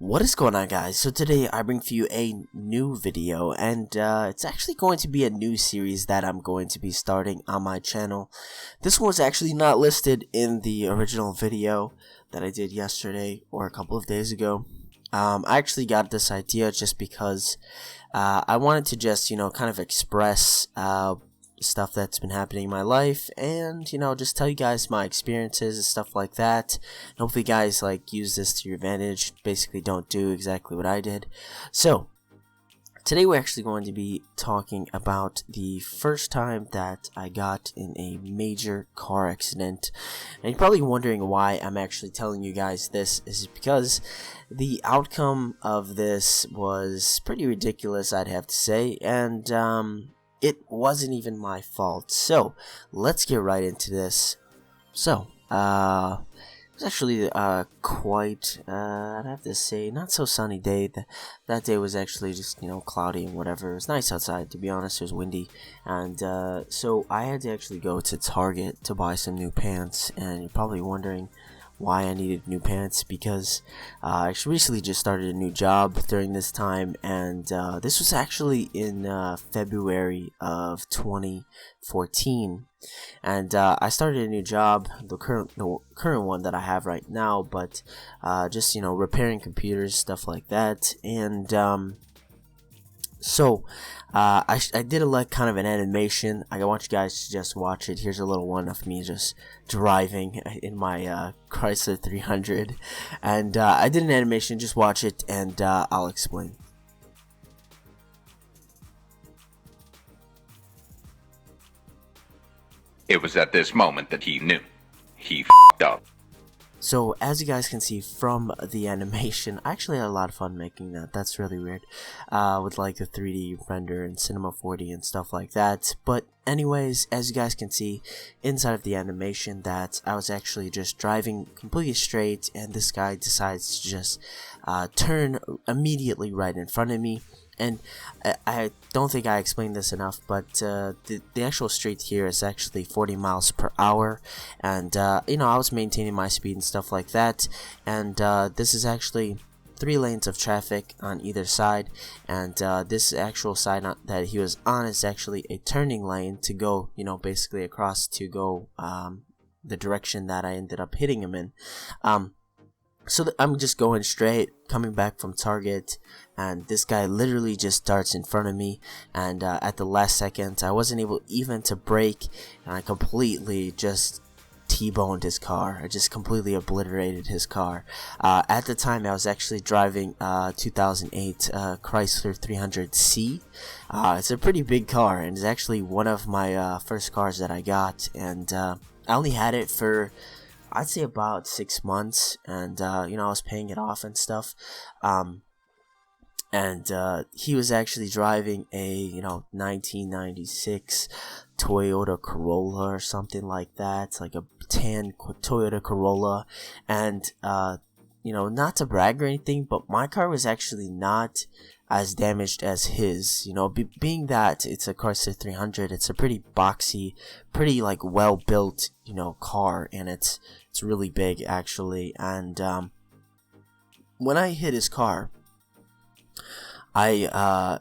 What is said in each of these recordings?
What is going on, guys? So today I bring for you a new video, and it's actually going to be a new series that I'm going to be starting on my channel. This one was actually not listed in the original video that I did yesterday or a couple of days ago. I actually got this idea just because I wanted to just, kind of express stuff that's been happening in my life, and just tell you guys my experiences and stuff like that, and hopefully you guys use this to your advantage. Basically don't do exactly what I did. So today we're actually going to be talking about the first time that I got in a major car accident. And you're probably wondering why I'm actually telling you guys this. Is because the outcome of this was pretty ridiculous, I'd have to say, and it wasn't even my fault. So let's get right into this. So it was actually quite I'd have to say not so sunny day. That day was actually just cloudy and whatever. It was nice outside, to be honest. It was windy, and so I had to actually go to Target to buy some new pants. And you're probably wondering why I needed new pants, because I recently just started a new job during this time, and this was actually in February of 2014, and I started a new job, the current one that I have right now, but just repairing computers, stuff like that. And so I did kind of an animation. I want you guys to just watch it. Here's a little one of me just driving in my Chrysler 300, and I did an animation. Just watch it, and I'll explain. It was at this moment that he knew. He f***ed up. So as you guys can see from the animation, I actually had a lot of fun making that. That's really weird, with the 3D render and Cinema 4D and stuff like that. But anyways, as you guys can see inside of the animation, that I was actually just driving completely straight, and this guy decides to just turn immediately right in front of me. And I don't think I explained this enough, but the actual street here is actually 40 miles per hour, and I was maintaining my speed and stuff like that, and this is actually 3 lanes of traffic on either side, and this actual side that he was on is actually a turning lane to go, basically across to go the direction that I ended up hitting him in. So I'm just going straight, coming back from Target, and this guy literally just starts in front of me, and at the last second I wasn't able even to brake, and I completely just T-boned his car. I just completely obliterated his car. At the time I was actually driving 2008 Chrysler 300C. It's a pretty big car, and it's actually one of my first cars that I got, and I only had it for, I'd say, about 6 months, and I was paying it off and stuff. And he was actually driving a 1996 Toyota Corolla or something like that, like a tan Toyota Corolla. And not to brag or anything, but my car was actually not as damaged as his. Being that it's a Chrysler 300, it's a pretty boxy, pretty well built car, and it's really big actually. And when I hit his car, I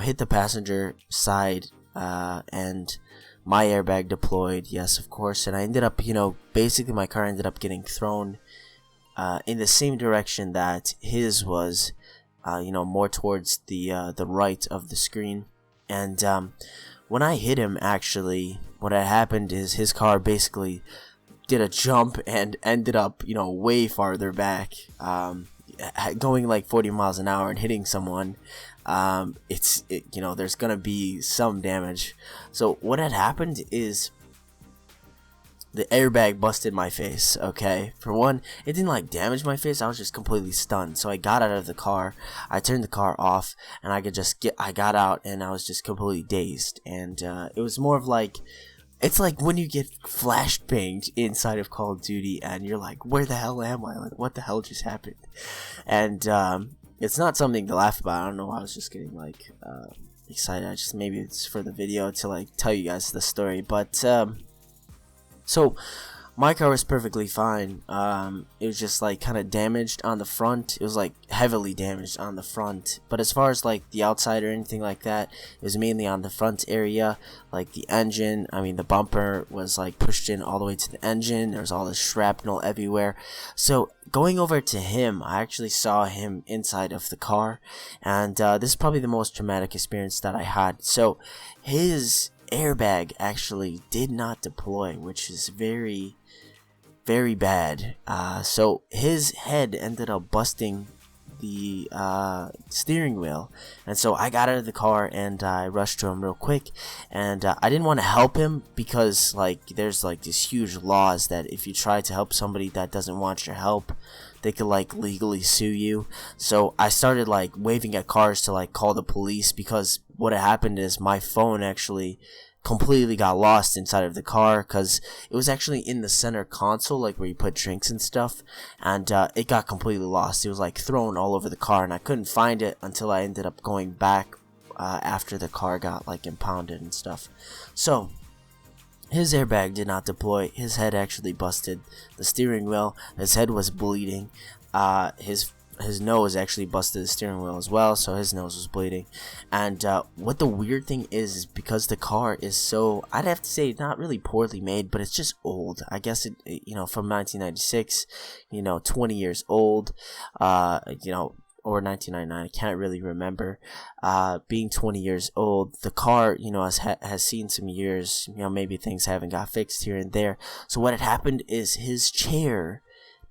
hit the passenger side, and my airbag deployed, yes, of course, and I ended up basically my car ended up getting thrown in the same direction that his was, more towards the right of the screen. And when I hit him, actually what had happened is his car basically did a jump and ended up way farther back, going 40 miles an hour and hitting someone. There's gonna be some damage. So what had happened is the airbag busted my face. Okay, for one, it didn't damage my face. I was just completely stunned. So I got out of the car, I turned the car off, and I got out, and I was just completely dazed. And it was more of it's like when you get flashbanged inside of Call of Duty, and you're like, where the hell am I? What the hell just happened? And it's not something to laugh about. I don't know, I was just getting excited. Maybe it's for the video to tell you guys the story. But so my car was perfectly fine. It was just like kind of damaged on the front. It was like heavily damaged on the front. But as far as like the outside or anything like that, it was mainly on the front area. Like the engine, I mean the bumper was like pushed in all the way to the engine. There was all this shrapnel everywhere. So going over to him, I actually saw him inside of the car, and this is probably the most traumatic experience that I had. So his airbag actually did not deploy, which is very bad. So his head ended up busting the steering wheel, and so I got out of the car and I rushed to him real quick, and I didn't want to help him because like there's like these huge laws that if you try to help somebody that doesn't want your help, they could like legally sue you. So I started like waving at cars to like call the police, because what had happened is my phone actually completely got lost inside of the car, because it was actually in the center console, like where you put drinks and stuff, and it got completely lost. It was like thrown all over the car, and I couldn't find it until I ended up going back after the car got like impounded and stuff. So his airbag did not deploy. His head actually busted the steering wheel. His head was bleeding. His nose actually busted the steering wheel as well, so his nose was bleeding. And what the weird thing is because the car is so, I'd have to say, not really poorly made, but it's just old. I guess it from 1996, 20 years old, or 1999. I can't really remember. Being 20 years old, the car, has seen some years. Maybe things haven't got fixed here and there. So what had happened is his chair,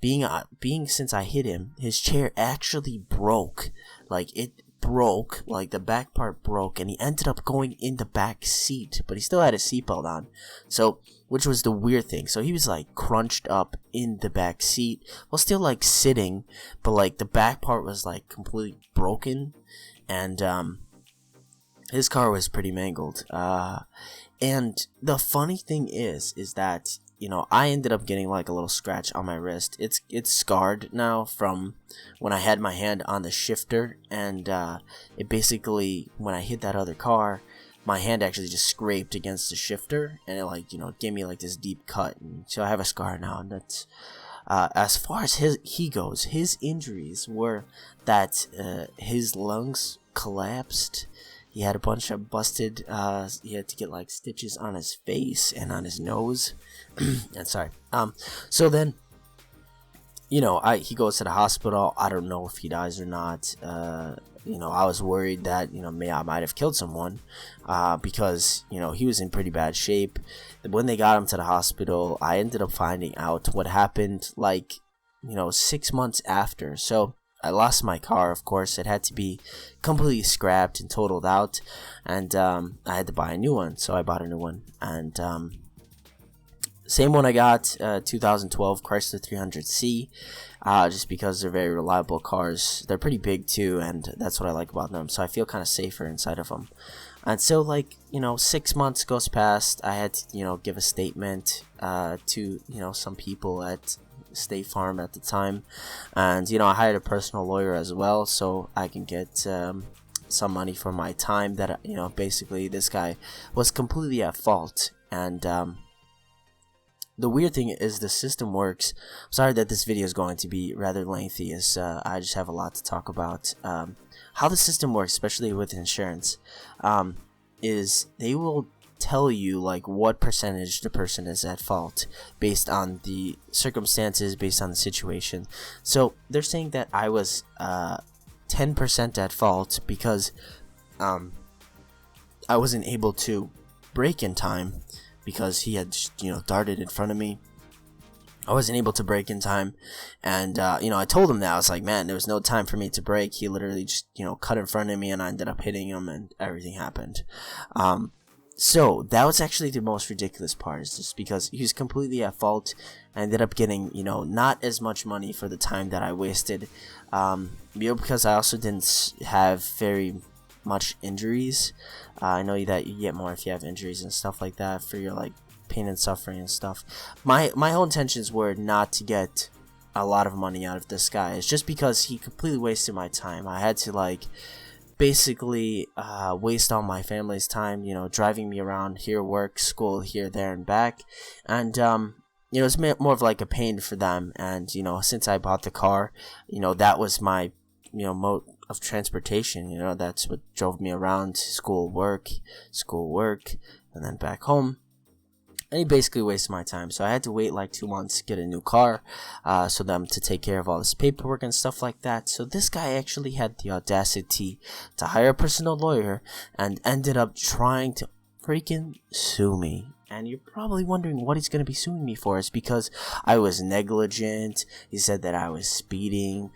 being since I hit him, his chair actually broke. Like it broke, like the back part broke, and he ended up going in the back seat, but he still had a seatbelt on. So, which was the weird thing. So he was like crunched up in the back seat, while still like sitting, but like the back part was like completely broken, and his car was pretty mangled. And the funny thing is that I ended up getting like a little scratch on my wrist. It's scarred now from when I had my hand on the shifter, and it basically, when I hit that other car, my hand actually just scraped against the shifter, and it gave me like this deep cut, and so I have a scar now. And that's as far as he goes. His injuries were that his lungs collapsed. He had a bunch of busted, he had to get like stitches on his face and on his nose. And sorry. So then, he goes to the hospital. I don't know if he dies or not. I was worried that, I might have killed someone, because, he was in pretty bad shape. When they got him to the hospital, I ended up finding out what happened, 6 months after. So I lost my car, of course. It had to be completely scrapped and totaled out, and I had to buy a new one. So I bought a new one, and same one I got, 2012 Chrysler 300C, just because they're very reliable cars. They're pretty big too, and that's what I like about them. So I feel kind of safer inside of them. And so 6 months goes past. I had to give a statement to some people at State Farm at the time, and I hired a personal lawyer as well, so I can get some money for my time that basically this guy was completely at fault. And the weird thing is the system works. I'm sorry that this video is going to be rather lengthy, as I just have a lot to talk about. How the system works, especially with insurance, is they will tell you what percentage the person is at fault based on the circumstances, based on the situation. So they're saying that I was 10% at fault because I wasn't able to brake in time, because he had darted in front of me. I wasn't able to brake in time, and I told him that. I was like, man, there was no time for me to brake. He literally just cut in front of me, and I ended up hitting him, and everything happened. So that was actually the most ridiculous part, is just because he was completely at fault. I ended up getting not as much money for the time that I wasted, because I also didn't have very much injuries. I know that you get more if you have injuries and stuff like that for your pain and suffering and stuff. My whole intentions were not to get a lot of money out of this guy. It's just because he completely wasted my time. I had to basically waste all my family's time, driving me around here, work, school, here, there, and back. And you know, it's more of like a pain for them. And, you know, since I bought the car, you know, that was my, you know, mode of transportation. You know, that's what drove me around school, work, and then back home. And he basically wasted my time. So I had to wait like 2 months to get a new car, so them to take care of all this paperwork and stuff like that. So this guy actually had the audacity to hire a personal lawyer and ended up trying to freaking sue me. And you're probably wondering what he's going to be suing me for. It's because I was negligent. He said that I was speeding.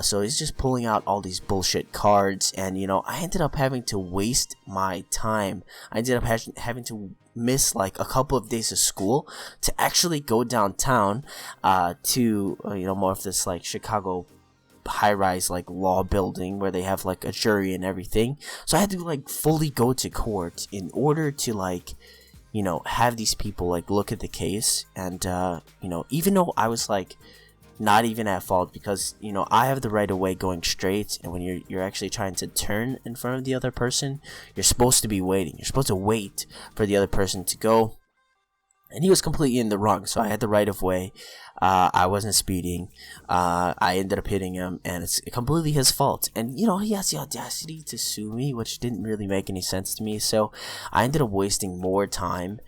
So he's just pulling out all these bullshit cards. And, you know, I ended up having to waste my time. I ended up having to miss like a couple of days of school to actually go downtown to, you know, more of this like Chicago high-rise like law building where they have like a jury and everything. So I had to like fully go to court in order to like, you know, have these people like look at the case. And you know, even though I was like not even at fault, because, you know, I have the right of way going straight, and when you're actually trying to turn in front of the other person, you're supposed to be waiting. You're supposed to wait for the other person to go. And he was completely in the wrong, so I had the right of way. I wasn't speeding. I ended up hitting him, and it's completely his fault. And, you know, he has the audacity to sue me, which didn't really make any sense to me. So I ended up wasting more time,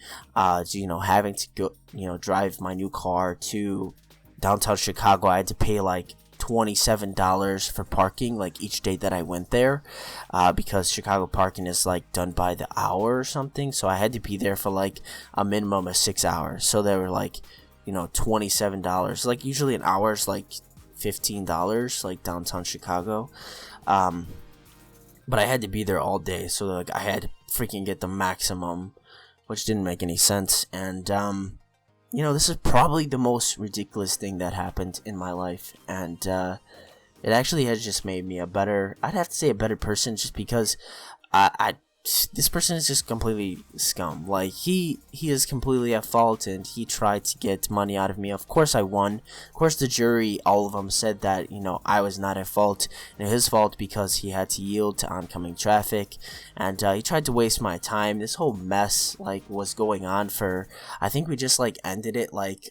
you know, having to go, you know, drive my new car to downtown Chicago. I had to pay like $27 for parking like each day that I went there, because Chicago parking is like done by the hour or something. So I had to be there for like a minimum of 6 hours. So they were like, you know, $27. Like usually an hour is like $15, like downtown Chicago. But I had to be there all day, so like I had to freaking get the maximum, which didn't make any sense. And you know, this is probably the most ridiculous thing that happened in my life, and it actually has just made me a better, I'd have to say a better person, just because this person is just completely scum. Like, he is completely at fault, and he tried to get money out of me. Of course I won. Of course the jury, all of them said that, you know, I was not at fault, and his fault because he had to yield to oncoming traffic, and he tried to waste my time. This whole mess, like, was going on for, I think we just, like, ended it, like,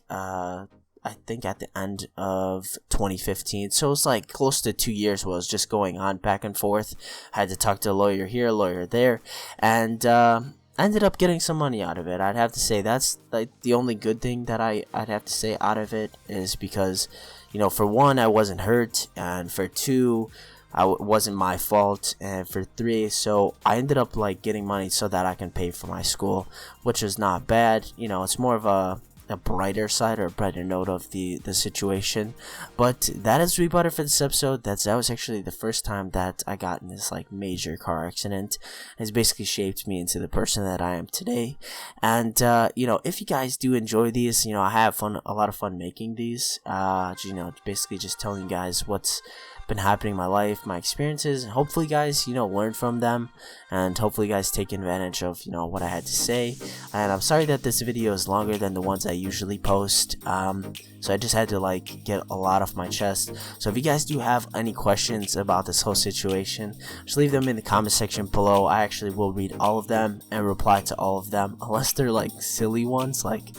I think at the end of 2015. So it's like close to 2 years was just going on back and forth. I had to talk to a lawyer here, a lawyer there, and I ended up getting some money out of it. I'd have to say that's like the only good thing that I'd have to say out of it, is because, you know, for one, I wasn't hurt, and for two, it wasn't my fault, and for three, so I ended up like getting money so that I can pay for my school, which is not bad. You know, it's more of a brighter side, or a brighter note of the situation. But that is rebutted for this episode. That was actually the first time that I got in this like major car accident. It's basically shaped me into the person that I am today. And you know, if you guys do enjoy these, you know, I have a lot of fun making these. You know, basically just telling you guys what's been happening in my life, my experiences, and hopefully guys, you know, learn from them, and hopefully guys take advantage of, you know, what I had to say. And I'm sorry that this video is longer than the ones I usually post, so I just had to like get a lot off my chest. So if you guys do have any questions about this whole situation, just leave them in the comment section below. I actually will read all of them and reply to all of them, unless they're like silly ones, like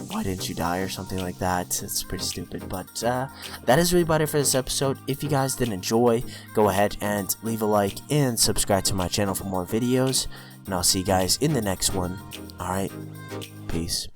why didn't you die or something like that. It's pretty stupid. But that is really about it for this episode. If you guys did enjoy, go ahead and leave a like and subscribe to my channel for more videos, and I'll see you guys in the next one. Alright, peace.